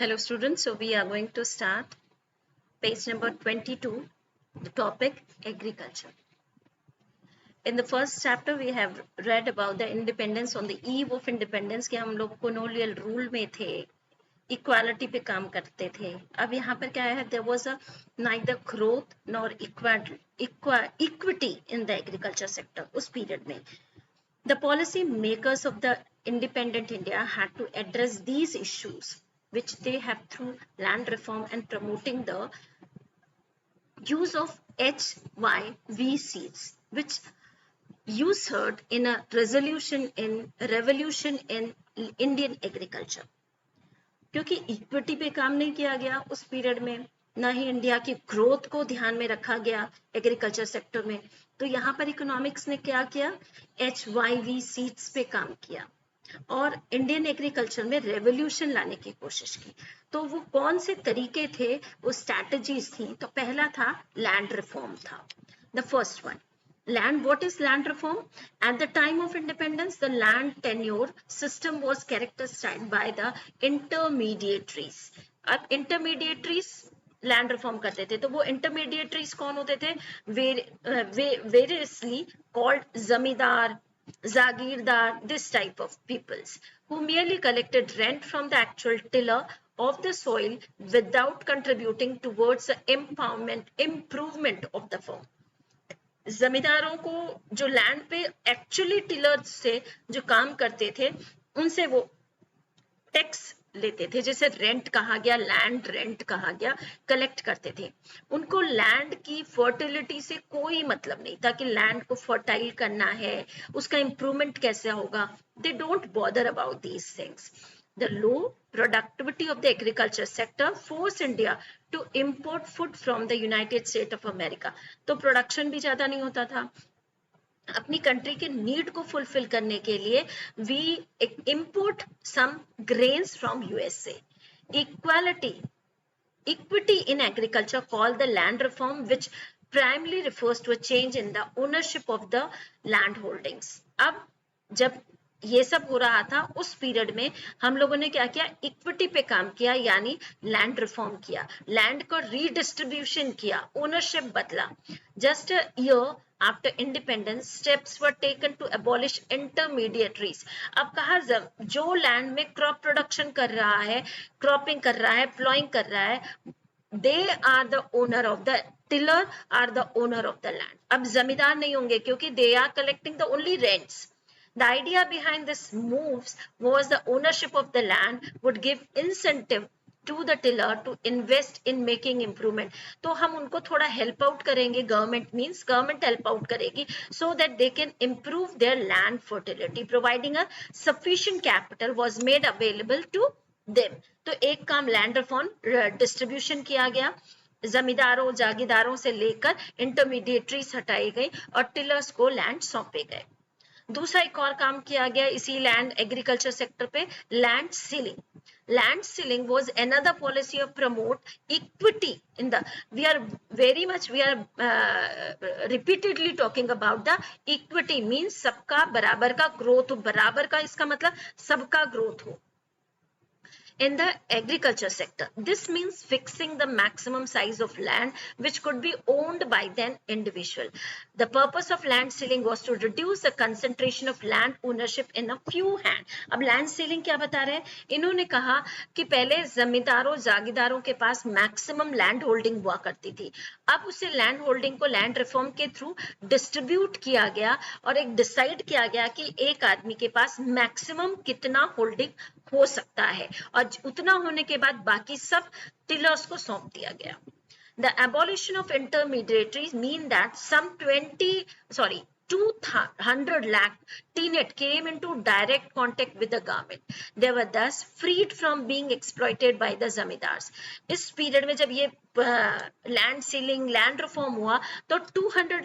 Hello students, so we are going to start page number 22, the topic agriculture. In the first chapter we have read about the independence. On the eve of independence कि हम लोग colonial rule में थे, equality पे काम करते थे. अब यहाँ पर क्या है, there was a neither growth nor equity in the agriculture sector उस period में. The policy makers of the independent India had to address these issues, which they have through land reform and promoting the use of HYV seeds, which ushered in a revolution in Indian agriculture. क्योंकि equity पे काम नहीं किया गया उस period में, ना ही India की ग्रोथ को ध्यान में रखा गया एग्रीकल्चर सेक्टर में, तो यहाँ पर इकोनॉमिक्स ने क्या किया, HYV सीड्स पे काम किया और इंडियन एग्रीकल्चर में रेवोल्यूशन लाने की कोशिश की. तो वो कौन से तरीके थे, वो स्ट्रैटेजीज थी. तो पहला था लैंड रिफॉर्म था, the first one. Land, what is land reform? At the time of independence, the land tenure system was characterized by the intermediaries. अब intermediaries land reform करते थे, तो वो intermediaries कौन होते थे? Variously called zamindar, zagirdar, this type of peoples who merely collected rent from the actual tiller of the soil without contributing towards the improvement of the farm. जमींदारों को जो लैंड पे एक्चुअली टिलर्स से जो काम करते थे उनसे वो टैक्स लेते थे, जैसे रेंट कहा गया, लैंड रेंट कहा गया, कलेक्ट करते थे. उनको लैंड की फर्टिलिटी से कोई मतलब नहीं था कि लैंड को फर्टाइल करना है, उसका इंप्रूवमेंट कैसे होगा. They don't bother about these things. The low productivity of the agriculture sector forced India to import food from the United States of America. तो प्रोडक्शन भी ज्यादा नहीं होता था. अपनी कंट्री के नीड को फुलफिल करने के लिए we import some grains from USA. Equity in agriculture called the land reform, which primarily refers to a change in the ownership of the land holdings. अब जब ये सब हो रहा था उस पीरियड में हम लोगों ने क्या किया, इक्विटी पे काम किया, यानी लैंड रिफॉर्म किया, लैंड को रीडिस्ट्रीब्यूशन किया, ओनरशिप बदला. Just a year after independence steps were taken to abolish intermediaries. अब कहा जो लैंड में क्रॉप प्रोडक्शन कर रहा है, क्रॉपिंग कर रहा है, प्लॉइंग कर रहा है, they are the owner of the tiller, are the owner of the land. अब जमींदार नहीं होंगे क्योंकि they are collecting the only rents. The idea behind this moves was the ownership of the land would give incentive to the tiller to invest in making improvement. तो हम उनको थोड़ा help out करेंगे, government help out करेगी so that they can improve their land fertility. Providing a sufficient capital was made available to them. तो एक काम land reform distribution किया गया, जमींदारों जागीरदारों से लेकर इंटरमीडिएटरीज हटाई गई और टिलर्स को लैंड सौंपे गए. दूसरा एक और काम किया गया इसी लैंड एग्रीकल्चर सेक्टर पे, land ceiling. Land ceiling was another policy of promote equity in the, we are repeatedly talking about the equity means सबका बराबर का ग्रोथ हो. बराबर का इसका मतलब सबका ग्रोथ हो in the agriculture sector. This means fixing the maximum size of land which could be owned by then individual. The purpose of land ceiling was to reduce the concentration of land ownership in a few hands. अब land ceiling क्या बता रहे हैं, इन्होंने कहा कि पहले जमींदारों जागीरदारों के पास मैक्सिमम लैंड होल्डिंग हुआ करती थी. अब उसे लैंड होल्डिंग को लैंड रिफॉर्म के थ्रू डिस्ट्रीब्यूट किया गया और एक डिसाइड किया गया कि एक आदमी के पास मैक्सिमम कितना होल्डिंग हो सकता है और उतना होने के बाद बाकी सब टिलर्स को सौंप दिया गया. The abolition of intermediaries mean that some 200 lakh tenant came into direct contact with the government. They were thus freed from being exploited by the zamindars. इस पीरियड में जब ये लैंड सीलिंग लैंड रिफॉर्म हुआ तो 200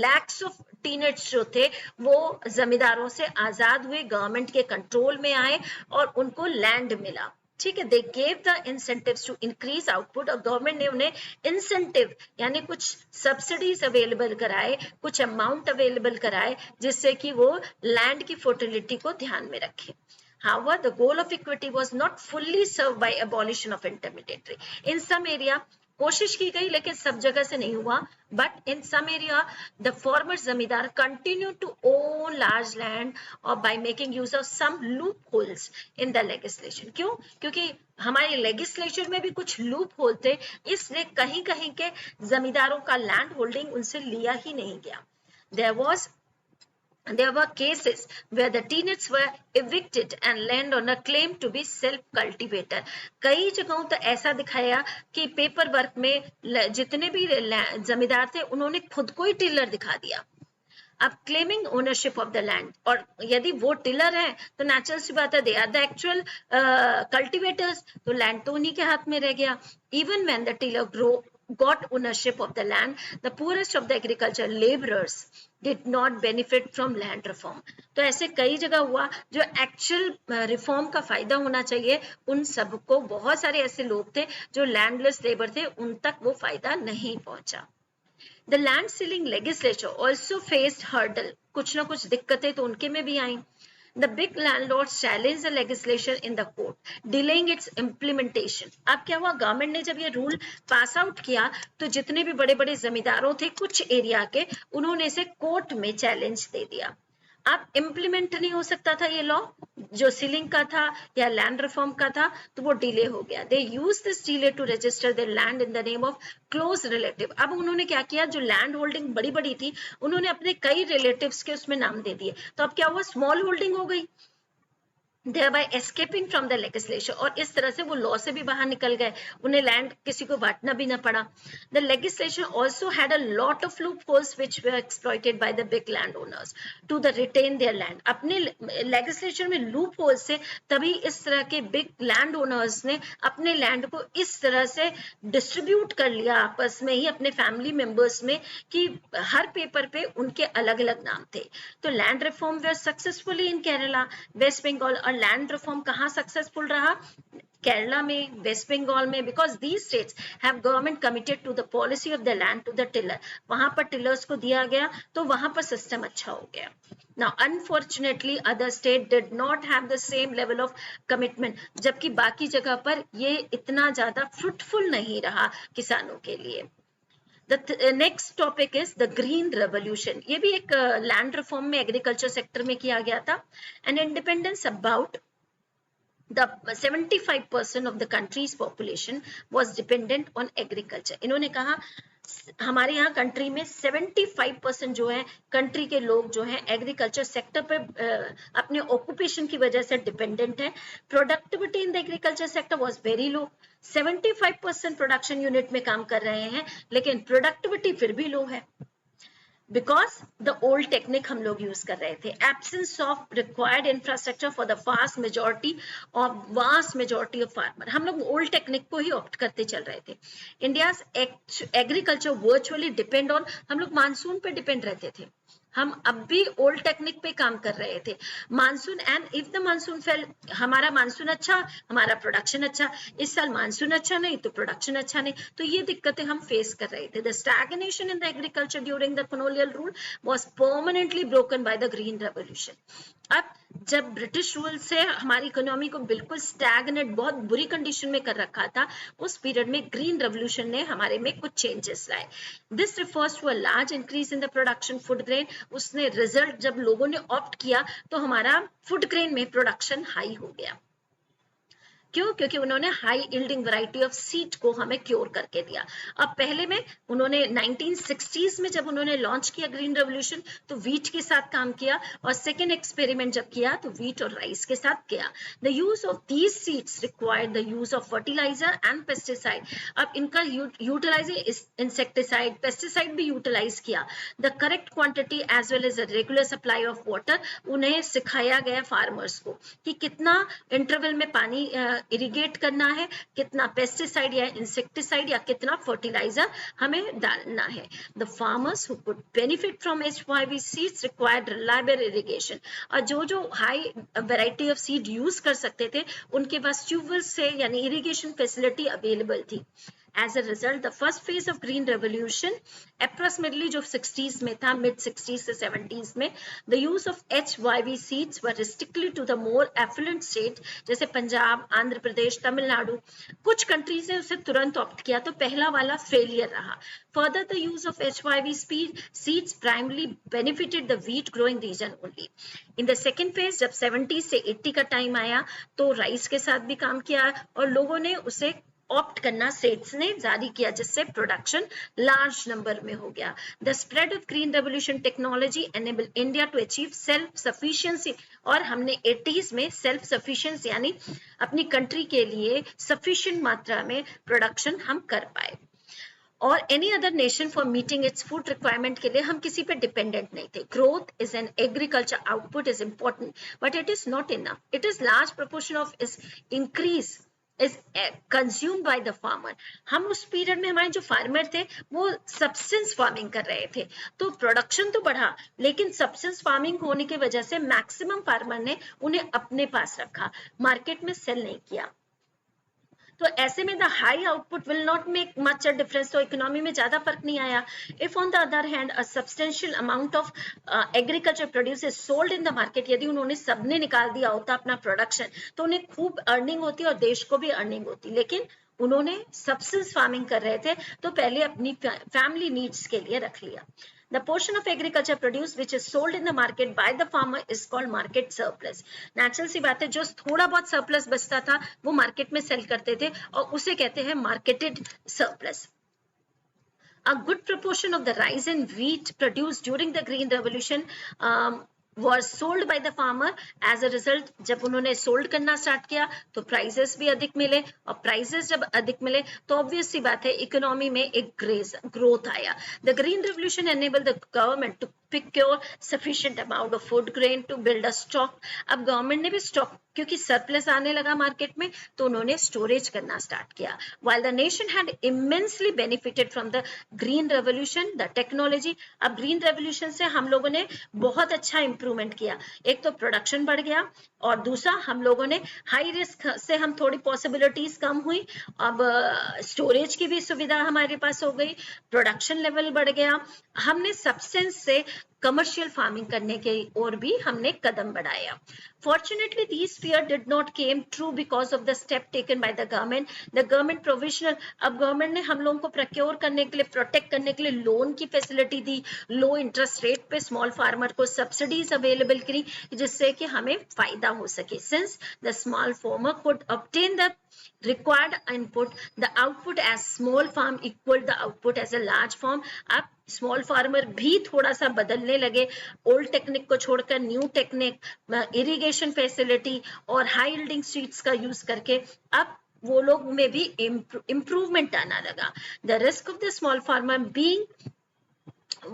lakhs of tenets जो थे वो जमींदारों से आजाद हुए, गवर्नमेंट के कंट्रोल में आए और उनको लैंड मिला. ठीक है, they gave the incentives to increase output, और गवर्नमेंट ने उन्हें इंसेंटिव यानी कुछ सब्सिडीज अवेलेबल कराए, कुछ अमाउंट अवेलेबल कराए जिससे कि वो लैंड की फर्टिलिटी को ध्यान में रखें. However, the goal of equity was not fully served by abolition of intermediary. In some area कोशिश की गई लेकिन सब जगह से नहीं हुआ. But in some area the former zamindar continued to own large land or by making use of some loopholes in the legislation. क्यों? क्योंकि हमारे लेजिस्लेचर में भी कुछ लूप होल थे, इसलिए कहीं कहीं के जमींदारों का लैंड होल्डिंग उनसे लिया ही नहीं गया. There were cases where the tenants were evicted and landowner claimed to be self-cultivator. कई जगहों तो ऐसा दिखाया कि पेपर वर्क में जितने भी जमींदार थे उन्होंने खुद को ही टिलर दिखा दिया. अब claiming ownership of the land, और यदि वो टिलर है तो नेचुरल सी बात है they are the actual cultivators, तो लैंड तो उन्हीं के हाथ में रह गया. Even when the tiller got ownership of the land, the poorest of the agriculture laborers did not benefit from land reform. तो ऐसे कई जगह हुआ जो एक्चुअल रिफॉर्म का फायदा होना चाहिए उन सबको, बहुत सारे ऐसे लोग थे जो लैंडलेस लेबर थे, उन तक वो फायदा नहीं पहुंचा. The land ceiling legislature also faced hurdle. कुछ ना कुछ दिक्कतें तो उनके में भी आई. The big landlords challenged the legislation in the court, delaying its implementation. अब क्या हुआ, गवर्नमेंट ने जब ये रूल पास आउट किया तो जितने भी बड़े बड़े जमींदारों थे कुछ एरिया के, उन्होंने इसे कोर्ट में चैलेंज दे दिया. अब इम्प्लीमेंट नहीं हो सकता था ये लॉ जो सीलिंग का था या लैंड रिफॉर्म का था, तो वो डिले हो गया. They use this delay to register their land in the name of close relative. अब उन्होंने क्या किया, जो लैंड होल्डिंग बड़ी बड़ी थी उन्होंने अपने कई रिलेटिव्स के उसमें नाम दे दिए, तो अब क्या हुआ, स्मॉल होल्डिंग हो गई, thereby escaping from the legislation. और इस तरह से वो लॉ से भी बाहर निकल गए, उन्हें लैंड किसी को बांटना भी ना पड़ा. The legislation also had a lot of loopholes which were exploited by the big landowners to the retain their land. अपने legislation में loopholes से तभी इस तरह के big landowners ने अपने लैंड को इस तरह से डिस्ट्रीब्यूट कर लिया आपस में ही अपने फैमिली मेंबर्स में कि हर पेपर पे उनके अलग अलग नाम थे. तो land reform were successfully in Kerala, west Bengal. और लैंड रिफॉर्म कहाँ सक्सेसफुल रहा, केरला में, वेस्ट बंगाल में, because these states have government committed to the policy of the land to the tiller. वहां पर टिलर्स को दिया गया तो वहां पर सिस्टम अच्छा हो गया. Now, unfortunately, other state did not have the same level of commitment. जबकि बाकी जगह पर ये इतना ज्यादा फ्रूटफुल नहीं रहा किसानों के लिए. The next topic is the green revolution. ये भी एक लैंड रिफॉर्म में एग्रीकल्चर सेक्टर में किया गया था. And independence about the 75% of the country's population was dependent on agriculture. इन्होंने कहा हमारे यहाँ कंट्री में 75% जो है कंट्री के लोग जो हैं एग्रीकल्चर सेक्टर पे अपने ऑक्यूपेशन की वजह से डिपेंडेंट है. Productivity in the agriculture sector was very low. 75% production unit में काम कर रहे हैं लेकिन प्रोडक्टिविटी फिर भी लो है, बिकॉज द ओल्ड टेक्निक हम लोग यूज कर रहे थे. Absence of required infrastructure for the vast majority of farmer. हम लोग ओल्ड टेक्निक को ही ऑप्ट करते चल रहे थे. India's agriculture virtually depend on, हम लोग मानसून पे डिपेंड रहते थे. हम अब भी ओल्ड टेक्निक पे काम कर रहे थे. Monsoon, and if the monsoon fail, हमारा मानसून अच्छा हमारा प्रोडक्शन अच्छा. इस साल मानसून अच्छा नहीं तो प्रोडक्शन अच्छा नहीं, तो ये दिक्कतें हम फेस कर रहे थे. The stagnation in the agriculture during the colonial rule was permanently broken by the green revolution. अब जब ब्रिटिश रूल से हमारी इकोनॉमी को बिल्कुल स्टैग्नेट, बहुत बुरी कंडीशन में कर रखा था, उस पीरियड में ग्रीन रेवोल्यूशन ने हमारे में कुछ चेंजेस लाए. This refers to a large increase in the production food grain. उसने रिजल्ट जब लोगों ने ऑप्ट किया तो हमारा फूड ग्रेन में प्रोडक्शन हाई हो गया. क्यों? क्योंकि उन्होंने high yielding variety of seed को हमें क्योर करके दिया. अब पहले में उन्होंने 1960s में जब उन्होंने लॉन्च किया ग्रीन रेवोल्यूशन तो वीट के साथ काम किया, और सेकेंड एक्सपेरिमेंट जब किया तो वीट और राइस के साथ किया. The use of these seeds required the use of fertiliser and pesticide. अब इनका यूटिलाइज इंसेक्टिसाइड, पेस्टिसाइड भी यूटिलाइज किया. The correct quantity as well as a regular supply of water उन्हें सिखाया गया फार्मर्स को कि कितना इंटरवल में पानी इरिगेट करना है, कितना पेस्टिसाइड या इंसेक्टिसाइड या कितना फर्टिलाइजर हमें डालना है. The farmers who could benefit from HYV seeds required reliable irrigation. और जो high variety of seed use कर सकते थे उनके पास ट्यूबवेल से यानी इरिगेशन फैसिलिटी अवेलेबल थी. As a result, the first phase of green revolution, approximately जो 60s में था, mid 60s से 70s में, the use of HYV seeds were restricted to the more affluent state जैसे पंजाब, आंध्र प्रदेश, तमिलनाडु. कुछ कंट्रीज ने उसे तुरंत ऑप्ट किया, तो पहला वाला फेलियर रहा. Further, the use of HYV seeds primarily benefited the wheat growing region only. In the second phase, जब 70 से 80 का टाइम आया, तो राइस के साथ भी काम किया और लोगों ने उसे ऑप्ट करना स्टेट्स ने जारी किया, जिससे प्रोडक्शन लार्ज नंबर में हो गया. The spread of green revolution technology enable India to achieve self sufficiency. और हमने 80s में सेल्फ सफिशिएंसी यानी अपनी कंट्री के लिए सफिशिएंट मात्रा में प्रोडक्शन हम कर पाए. और any other nation for meeting its food requirement के लिए हम किसी पे डिपेंडेंट नहीं थे. Growth is an agriculture output is important, but it is not enough. It is large proportion of इस increase is consumed by the farmer. हम उस पीरियड में हमारे जो फार्मर थे वो सब्सटेंस फार्मिंग कर रहे थे, तो प्रोडक्शन तो बढ़ा, लेकिन सब्सटेंस फार्मिंग होने की वजह से मैक्सिमम फार्मर ने उन्हें अपने पास रखा, मार्केट में सेल नहीं किया. तो ऐसे में the high output will not make much a difference, तो इकोनॉमी में ज्यादा फर्क नहीं आया. If on the other hand a substantial amount of agriculture produce is sold in the market, यदि उन्होंने सबने निकाल दिया होता अपना प्रोडक्शन, तो उन्हें खूब अर्निंग होती और देश को भी अर्निंग होती. लेकिन उन्होंने सब्सटेंस फार्मिंग कर रहे थे, तो पहले अपनी फैमिली नीड्स के लिए रख लिया. The portion of agriculture produce which is sold in the market by the farmer is called market surplus. Natural सी बात है, जो थोड़ा बहुत surplus बचता था वो market में sell करते थे और उसे कहते हैं marketed surplus. A good proportion of the rice and wheat produced during the green revolution was sold by the farmer. As a result, जब उन्होंने sold करना start किया तो prices भी अधिक मिले, और prices जब अधिक मिले तो obvious सी बात है economy में एक growth आया. The green revolution enabled the government to procure sufficient amount of food grain to build a stock. अब गवर्नमेंट ने भी स्टॉक, क्योंकि सरप्लस आने लगा मार्केट में, तो उन्होंने स्टोरेज करना स्टार्ट किया. While the nation had immensely benefited from the green revolution, the technology, अब ग्रीन रेवोल्यूशन से हम लोगों ने बहुत अच्छा इंप्रूवमेंट किया. एक तो प्रोडक्शन बढ़ गया और दूसरा हम लोगों ने हाई रिस्क से हम थोड़ी पॉसिबिलिटीज कम हुई, अब स्टोरेज की भी सुविधा हमारे पास हो गई, प्रोडक्शन लेवल बढ़ गया, हमने सब्सटेंस से कमर्शियल फार्मिंग करने के और भी हमने कदम बढ़ाया. Fortunately, these fears did not came true because of the step taken by the government. The government provisional, अब गवर्नमेंट ने हम लोगों को प्रोक्योर करने के लिए, प्रोटेक्ट करने के लिए लोन की फैसिलिटी दी, लो इंटरेस्ट रेट पे स्मॉल फार्मर को सब्सिडीज अवेलेबल करी, जिससे कि हमें फायदा हो सके. Since the small farmer could obtain the required input, the output as small farm equal the output as a large farm. अब स्मॉल फार्मर भी थोड़ा सा बदलने लगे, ओल्ड टेक्निक को छोड़कर न्यू टेक्निक, इरिगेशन फैसिलिटी और हाई यील्डिंग सीड्स का यूज करके अब वो लोग में भी इम्प्रूवमेंट आना लगा. The risk of the small farmer being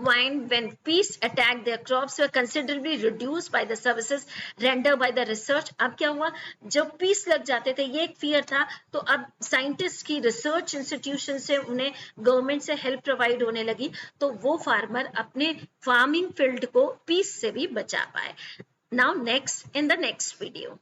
when pests attacked their crops were considerably reduced by the services rendered by the research. अब क्या हुआ, जब pests लग जाते थे, ये एक fear था, तो अब साइंटिस्ट की रिसर्च इंस्टीट्यूशन से उन्हें गवर्नमेंट से हेल्प प्रोवाइड होने लगी, तो वो फार्मर अपने फार्मिंग फील्ड को pests से भी बचा पाए. Now next in the next video.